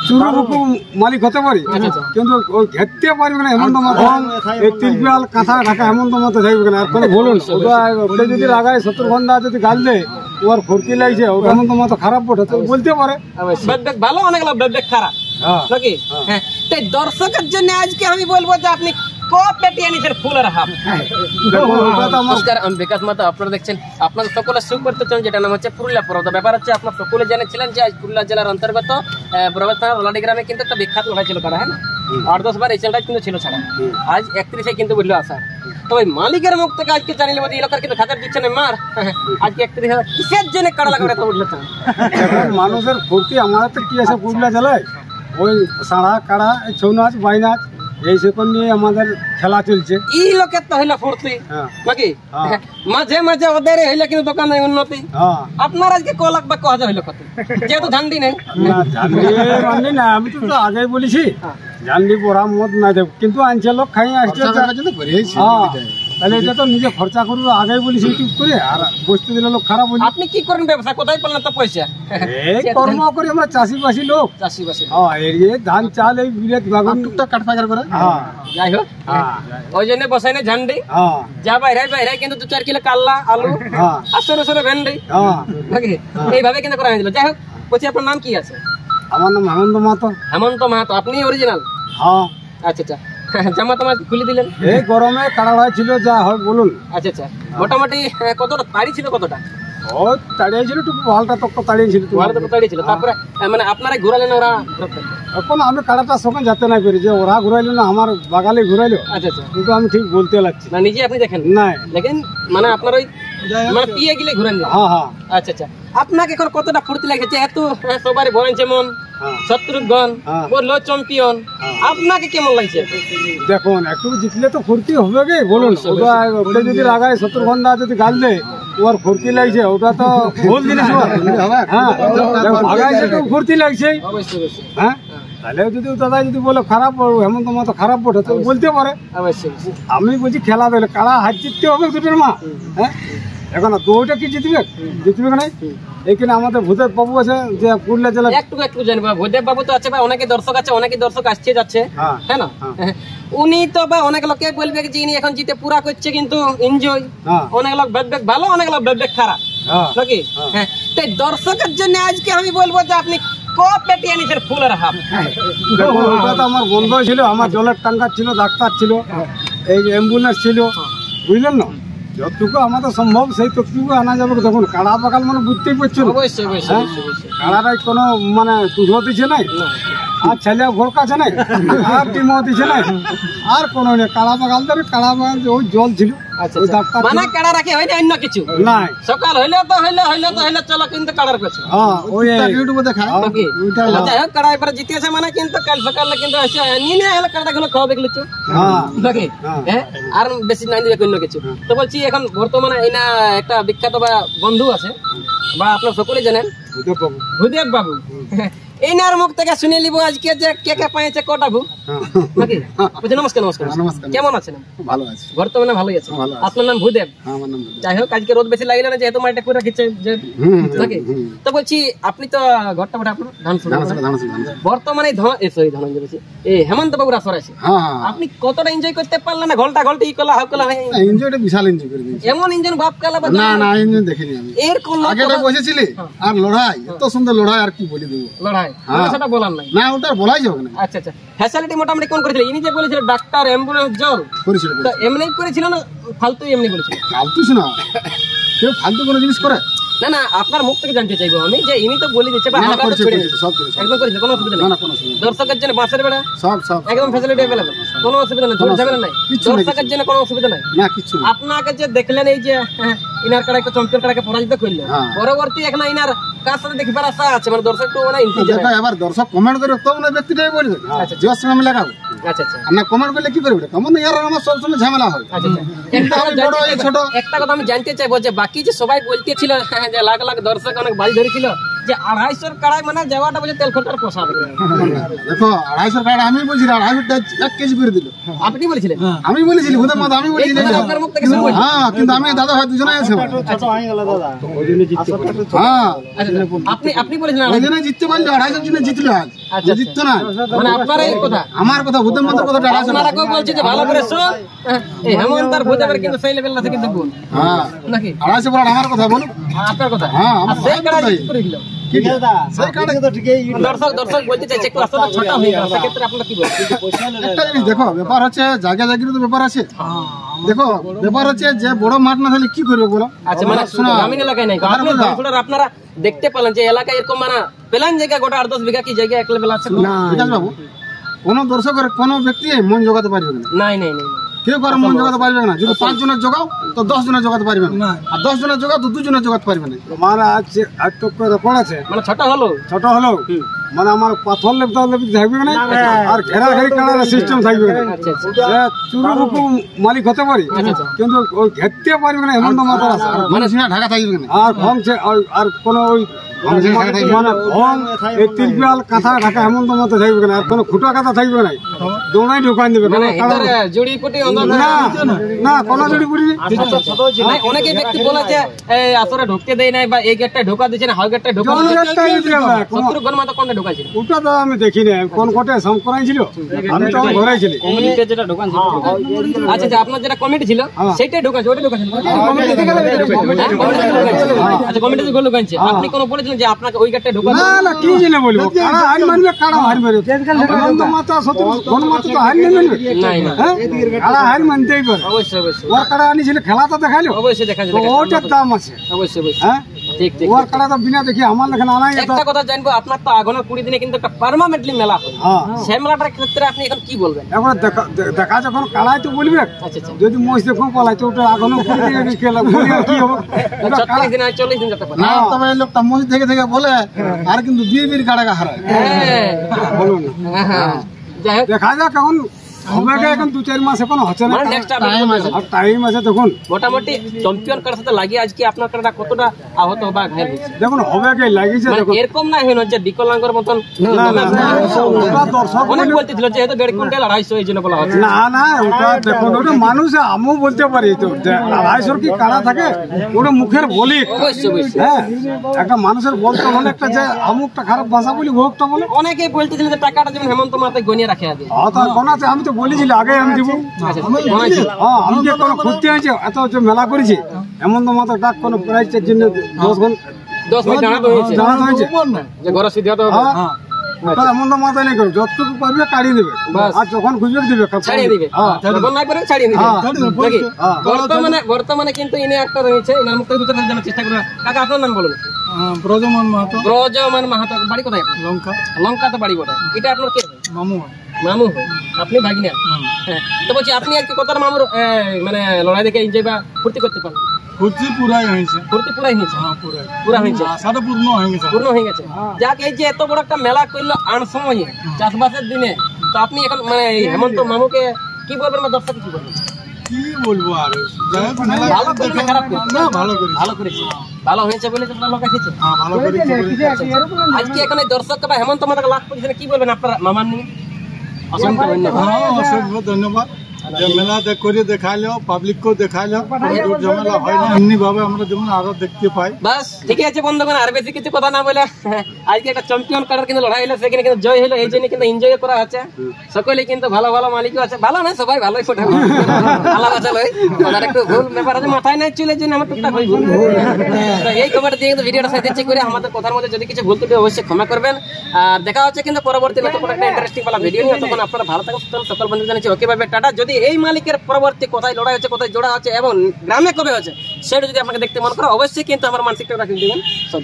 চুরুবুকু মালিক হতে পারি, কিন্তু ওই ঘেরতে পারবে না হেমন্ত মতো তিরপিয়াল কাঁথা ঢাকা হেমন্ত মতো যাইবে না। আর কোনো বলুন ওটা যদি লাগায় 70 ঘন্টা যদি গাল দেয় ওর ফুর্তি লাগছে ওটা হেমন্ত মতো খারাপ বটে তো বলতে পারে ভালো অনেক খারাপ নাকি। হ্যাঁ, তাই দর্শকের জন্য আজকে আমি বলবো যে আপনি ফুলের হাফ। নমস্কার, আমি বিকাশ মাতা। আপনারা দেখছেন আপনাদের সকলে সুপরিচিত চ্যানেল যেটা নাম হচ্ছে পুরুলিয়া পর্ব। ব্যাপার হচ্ছে আপনার সকলে জেনেছিলেন যে আজ পুরুলিয়া জেলার অন্তর্গত প্রভাত থানার ওলাডি গ্রামে কিন্তু একটা বিখ্যাত লড়াই ছিল কারা, হ্যাঁ না 8-10 বার এই চ্যানেলটা কিন্তু ছিল ছাড়া। আজ 31 কিন্তু বললো আসা। তো ওই মালিকের মুখ থেকে আজকে জানিলে এই এলাকার কিন্তু খাতার দিচ্ছে না মার। আজকে 31,000 কিসের জন্য কাড়া লাগাবে তো বললো মানুষের ফুর্তি। আমাদের তো কি আছে পুরুলিয়া জেলায় ওই সাড়া কাড়া ছৌ নাচ বাই নাচ এই সকল নিয়ে আমাদের খেলা চলছে। এই লোকের তো হইলো ফুর্তি নাকি, মাঝে মাঝে ওদের হইলে কিন্তু দোকানে উন্নতি। আপনার আজকে ক লাখ বা ক হাজার হইলো কত, যেহেতু ঝান্ডি নেই না আমি তো আগেই বলেছি ঝান্ডি পড়া মদ না দেব, কিন্তু আনছে লোক খাই আসছে তাহলে এটা তো নিজে খরচা করবো আগেই বলিস ইউটিউব করে। আর বসতে দিলে লোক খারাপ বলি। আপনি কি করেন ব্যবসা, কোথায় পেলেন তো পয়সা? এই কর্ম করি আমরা, চাষিবাসী লোক। চাষিবাসী ধান চাল এই বিলেত বাগান টুকটাক কাট পাচার করে। যাই হোক ওই জন্য বসাই না ঝান্ডি যা বাইরে বাইরে কিন্তু 2-4 কিলো কাল্লা আলু আর সরু সরু ভেন্ডি নাকি এইভাবে কিন্তু করা হয়েছিল। যাই হোক বলছি আপনার নাম কি আছে? আমার নাম হেমন্ত মাহাতো। হেমন্ত মাহাতো, আপনি অরিজিনাল? হ্যাঁ। আচ্ছা আচ্ছা, জামা তোমার খুলে দিলেন। এই গরমে কাড়া ছিল যা হয় বলুন। আচ্ছা আচ্ছা, মোটামুটি কতটা তাড়ি ছিল? কতটা ও তাড়িয়ে ছিল? একটু ভালটা তক তাড়িয়ে ছিল, ভালো তক তাড়িয়ে ছিল। তারপরে মানে আপনারা ঘুরালেন ওরা? এখন আমি কাড়াটার সঙ্গে যেতে না করি যে ওরা ঘুরাইলো না আমার বাগালে ঘুরাইলো। আচ্ছা আচ্ছা, কিন্তু আমি ঠিক বলতে লাগছি না, নিজে আপনি দেখেন না দেখেন মানে আপনার ওই মানে পিয়ে গিলে ঘুরান। হ্যাঁ হ্যাঁ। আচ্ছা আচ্ছা, আপনাকে এখন কতটা ফুর্তি লাগছে? এত সবারই ভরেন যেমন শত্রুঘ্ন বললো চ্যাম্পিয়ন, আপনাকে কেমন লাগছে? দেখুন একটু জিতলে তো ফুর্তি হবে গে বলুন। ওটা যদি লাগায় 70 ঘন্টা যদি গাল দেয় ওর ফুর্তি লাগছে ওটা তো ভুল জিনিস। হ্যাঁ লাগাইছে তো ফুর্তি লাগছে। হ্যাঁ তাহলে যদি দাদা যদি বলে খারাপ হেমন্ত মতো খারাপ বটে তো বলতে পারে। আমি বলছি খেলা দিলে কাড়া হাত জিততে হবে দুটোর মা। হ্যাঁ এখন দুইটা কি জিতবে জিতবে না। এখানে আমাদের ভূদেব বাবু আছে যে পুরুলিয়া জেলা একটু জানবো। ভূদেব বাবু তো আছে ভাই, অনেকে দর্শক আছে, অনেকে দর্শক আসছে যাচ্ছে, হ্যাঁ না? উনি তো বা অনেক লোকে বলবে যে ইনি এখন জিতে পুরা করছে কিন্তু এনজয়। অনেক লোক বেগ ভালো, অনেক লোক বেগ খারাপ নাকি। হ্যাঁ, তাই দর্শকের জন্য আজকে আমি বলবো যে আপনি পেটি আনিছেন ফুলের হাফ। ওটা তো আমার বন্ধ ছিল, আমার জলের ট্যাঙ্কার ছিল, ডাক্তার ছিল, এই অ্যাম্বুলেন্স ছিল, বুঝলেন না? যতটুকু আমাদের সম্ভব সেই ততটুকু আনা যাবে। দেখুন কাড়া পাকাল মানে বুঝতেই পারছো, কাড়াটাই কোনো মানে তুধো দিচ্ছে নাই, আর ছেলে ভোরকা আছে নাই, আর টিমও দিচ্ছে নাই, আর কোনো নেই। কাড়া পাকাল ধরে কাড়া পাকাল ওই জল ছিল। মানে কাড়া রাখে হয় না অন্য কিছু নাই। সকাল হইলে তো হইলে চলো কিন্তু কাড়ার কাছে। ওই ইউটিউবে দেখা যাই হোক কাড়া এবারে জিতেছে মানে কিন্তু কাল সকালে কিন্তু এসে নিয়ে এলে কাড়া গুলো খাওয়া দেখলো নাকি। হ্যাঁ আর বেশি নাই দিবে অন্য কিছু। তো বলছি এখন বর্তমানে এনা একটা বিখ্যাত বা বন্ধু আছে বা আপনার সকলে জানেন ভূদেব বাবু। এইনার মুখ থেকে শুনে নিব আজকে যে কে কে পাইছে কটা ভূ নাকি। নমস্কার। নমস্কার, কেমন আছেন? ভালো আছি, বর্তমানে ভালোই আছে। আপনার নাম ভূদেব? যাই হোক আজকে রোদ বেশি লাগিল না যেহেতু মাটিটা করে রাখিছে নাকি। তো বলছি আপনি তো ঘরটা বটে আপনার বর্তমানে হেমন্ত বাবুর আসর আছে, আপনি কতটা এনজয় করতে পারলেন না? ঘন্টা ঘন্টা ই কলা হাকলা হয় এনজয়টা বিশাল এনজয় করে দিয়েছি। এমন এনজয় ভাব কালা না না এনজয় দেখিনি আমি। এর কোন আগেটা বসেছিলি আর লড়াই এত সুন্দর লড়াই আর কি বলি দেব। লড়াই সেটা বলার নাই না, ওটা বলাই যাবে না। আচ্ছা আচ্ছা, ফ্যাসিলিটি মোটামুটি কোন করেছিল? ইনি যে বলেছিল ডাক্তার অ্যাম্বুলেন্স জল করেছিল, তো এমনি করেছিল না ফালতু এমনি বলেছিল? ফালতু শোনা, কেউ ফালতু কোনো জিনিস করে না। না আপনার মুখ থেকে জানতে চাইবো আমি যে ইনি তো বলে দিচ্ছে একদম করেছিল, কোনো অসুবিধা নেই? দর্শকের জন্য বাসের বেড়া সব একদম ফ্যাসিলিটি अवेलेबल, কোনো অসুবিধা নেই, ঝুট ঝামেলা নাই, দর্শকের জন্য কোনো অসুবিধা নাই না কিছু। আপনাকে যে দেখলেন এই যে ইনার কাড়া একটা চ্যাম্পিয়ন কাড়াকে পরাজিত করলো, পরবর্তী এখন ইনার কার সাথে দেখিবার আশা আছে? মানে দর্শক তো মানে ইন্তেজার এবার দর্শক কমেন্ট করে তো না ব্যক্তিটাই বলবে যে সঙ্গে আমি লাগাবো। আচ্ছা আচ্ছা, না কমেন্ট করলে কি করবে? কমেন্ট ইয়ার আমার সব সময় ঝামেলা হয়। আচ্ছা একটা কথা আমি জানতে চাইবো যে বাকি যে সবাই বলতেছিল যে লাখ লাখ দর্শক অনেক বাজি ধরেছিল যে 250 কাড়াই মানে যাওয়াটা বলে তেল খরচার পোষা। দেখো 250 কাড়া আমি বলছি 250 1 কেজি করে দিল। আপনি বলেছিলেন? আমি বলেছিলি ভূতের মাথা আমি বলেছিলি। আপনার মুখ থেকে শুনবো। হ্যাঁ কিন্তু আমি দাদা ভাই দুজনেই আছে। আচ্ছা হয়ে গেল দাদা, হ্যাঁ আপনি বলেছিলেন ওই জন্য জিততে পারলি 250 জন্য জিতলো আজ। আচ্ছা, জিততো না মানে আপনারা এই কথা আমার কথা ভূতের মন্ত্রের কথা টাকা আছে আপনারা কেউ বলছে যে ভালো করে শোন এই হেমন্ত আর ভূতের কিন্তু সেই লেভেল না থেকে দেখুন হ্যাঁ নাকি 250 বড় আমার কথা বলুন আপনার কথা হ্যাঁ আর আমার সেই কাটা করে দিল দর্শক বলতে চাইছে একটু রাস্তাটা ছোট হয়ে গেল সেক্ষেত্রে আপনারা কি বলছেন একটা জিনিস দেখো ব্যাপার হচ্ছে জায়গা জায়গার তো ব্যাপার আছে দেখো ব্যাপার হচ্ছে যে বড় মাঠ না থাকলে কি করবে বলো আচ্ছা মানে গ্রামীণ এলাকায় নাই আপনারা দেখতে পেলেন যে এলাকায় এরকম মানে প্ল্যান জায়গা গোটা 8-10 বিঘা কি জায়গা এক লেভেল আছে বিকাশ বাবু কোন দর্শকের কোন ব্যক্তি মন জোগাতে পারবে না নাই নাই নাই কেউ কারো মন জোগাতে পারবে না যদি 5 জনের জোগাও তো 10 জনের জোগাতে পারবে না আর 10 জনের জোগাও তো 2 জনের জোগাতে পারবে না তোমার আজ তো রেকর্ড আছে মানে ছোট হলো ছোট হলো মানে আমার পাথর লেপটা থাকবে না আর ঘেরা ঘেরি কাটার সিস্টেম থাকবে না চুরু বুকু মালিক হতে পারি কিন্তু ওই ঘেরতে পারবে না এমন তো মাথা আছে মানে সিনা ঢাকা থাকবে না আর ভং আর কোন ওই মানে ভং এই তিরপিয়াল কাঁথা ঢাকা এমন তো মতো থাকবে না আর কোনো খুঁটা কাঁথা থাকবে না দৌড়াই ঢোকান দেবে মানে জড়ি পুটি না কোনো জড়ি পুটি অনেকে ব্যক্তি বলেছে এই আসরে ঢুকতে দেয় নাই বা এই গেটটা ঢোকা দিচ্ছে না হাই গেটটা ঢোকা শত্রুঘ্ন মাথা কোনটা ঢোকাইছিল ওটা তো আমি দেখিনি কোন কোটে সম করাইছিল আমি তো ঘরে ছিলি কমিটিতে যেটা ঢোকান ছিল আচ্ছা আচ্ছা আপনার যেটা কমিটি ছিল সেটাই ঢোকাছে ওটা ঢোকাছে আচ্ছা কমিটি থেকে ঢোকাছে আপনি কোন বলেছিলেন যে আপনাকে ওই গেটটা ঢোকা না না কি জিনে বলবো কারা হার মারবে কারা হার মারবে অনন্ত মাতা শত্রুঘ্ন মাতা তো হার নেই মারবে নাই না কারা হার মানতেই পারে অবশ্যই অবশ্যই ওর কারা আনিছিল খেলা তো দেখাইলো অবশ্যই দেখা যাবে ওটার দাম আছে অবশ্যই অবশ্যই হ্যাঁ ঠিক ঠিক ওর কারা তো বিনা দেখি আমার লেখা আনাই একটা কথা জানবো আপনার তো আগুনের 20 দিনে কিন্তু একটা পার্মানেন্টলি মেলা হয় হ্যাঁ সেই মেলাটার ক্ষেত্রে আপনি এখন কি বলবেন এবার দেখা যখন কালাই তো বলবে আচ্ছা আচ্ছা যদি মহিষ দেখো পালাই তো ওটা আগুন খেলা কি হবে 40 দিন আর 40 দিন যেতে পারে না তবে এই লোকটা মসজিদ থেকে থেকে বলে আর কিন্তু বিয়ের গাড়া হারায় বলুন না হ্যাঁ যাই হোক দেখা যাক এখন হবে এখন 2-4 মাস এখন হচ্ছে না মানে নেক্সট আর টাইম আছে দেখুন মোটামুটি চ্যাম্পিয়ন কার সাথে লাগিয়ে আজকে আপনার কারটা কতটা আহত বা ঘায়ল হয়েছে দেখুন হবে কে লাগিয়েছে মানে দেখুন এরকম না হইন যে বিকলাঙ্গর মতন ওটা দর্শক অনেক বলতেছিল যে হয়তো 1.5 কুইন্টাল 250 এই জন্য বলা হচ্ছে না না ওটা দেখুন ওটা মানুষ আমিও বলতে পারি তো 250 কি কারা থাকে ওটা মুখের বলি অবশ্যই অবশ্যই হ্যাঁ একটা মানুষের বলতে হলে একটা যে আমুকটা খারাপ ভাষা বলি ভোগটা বলে অনেকেই বলতেছিল যে টাকাটা যেমন হেমন্ত মাথায় গনিয়ে রাখে আগে কোনাতে আমি তো বলেছিলাম আগে আমি দিব হ্যাঁ আমি যে কোনো ঘুরতে হয়েছে এত যে মেলা করেছি এমন তো মাত্র ডাক কোনো প্রাইজের জন্য 10 মিনিট জানাতে হয়েছে জানাতে হয়েছে যে ঘরে সিদ্ধান্ত হবে হ্যাঁ ওটা এমন তো মাথায় নেই করো যতটুকু পারবে কাটিয়ে দেবে আর যখন খুঁজবে দিবে ছাড়িয়ে দিবে যখন নাই পারে ছাড়িয়ে দিবে নাকি বর্তমানে কিন্তু ইনি একটা রয়েছে ইনার মুখ থেকে দুটো জানার চেষ্টা করবে কাকা আপনার নাম বলুন ব্রজমান মাহাতো ব্রজমান মাহাতো বাড়ি কোথায় লঙ্কা তো বাড়ি কোথায় এটা আপনার কে মামু মামু আপনি ভাগিনা হ্যাঁ তো বলছি আপনি আজকে কত মামুর মানে লড়াই দেখে এনজয় বা ফুর্তি করতে পারেন ফুর্তি পুরাই হয়েছে ফুর্তি পুরাই হয়েছে পুরাই পুরা হয়েছে আশাটা পূর্ণ হয়ে গেছে পূর্ণ হয়ে গেছে যাক এই যে এত বড় একটা মেলা করলো আনসময়ে চাষবাসের দিনে তো আপনি এখন মানে হেমন্ত মামুকে কি বলবেন না দর্শক কি বলবেন কি বলবো আর ভালো করেছে না খারাপ করেছে না ভালো করেছে ভালো করেছে ভালো হয়েছে বলে তো ভালো কাছে হ্যাঁ ভালো করেছে আজকে এখন এই দর্শক বা হেমন্ত মাতাকে লাভ করেছেন কি বলবেন আপনারা মামার নিয়ে অসংখ্য ধন্যবাদ অসংখ্য ধন্যবাদ যে মেলা করে দেখাইলো পাবলিক কেও দেখাইলো ঝামেলা হয় না এমনি ভাবে আমরা যেমন আরো দেখতে পাই বাস ঠিক আছে বন্ধুগণ আর বেশি কিছু কথা না বলে আজকে একটা চ্যাম্পিয়ন কার্ডের কিন্তু লড়াই হলো সেখানে কিন্তু জয় হলো এই জন্য কিন্তু এনজয় করা হচ্ছে সকলেই কিন্তু ভালো ভালো মালিকও আছে ভালো না সবাই ভালোই ফোটা ভালো আছে লই আর একটু ভুল ব্যাপার আছে মাথায় নাই চলে জন্য আমার টুকটাক হই ভুল তো এই খবর দিয়ে কিন্তু ভিডিওটা সাইড চেক করে আমাদের কথার মধ্যে যদি কিছু ভুল ত্রুটি অবশ্যই ক্ষমা করবেন আর দেখা হচ্ছে কিন্তু পরবর্তী নতুন একটা ইন্টারেস্টিং वाला ভিডিও নিয়ে তখন আপনারা ভালো থাকুন সকল বন্ধু জানাচ্ছি ওকে বাই বাই টাটা যদি এই মালিকের পরবর্তী কোথায় লড়াই হচ্ছে কোথায় জোড়া হচ্ছে এবং গ্রামে কবে হচ্ছে সেটা যদি আপনাকে দেখতে মন করে অবশ্যই কিন্তু আমার মানসিকটা রাখি দিবেন সব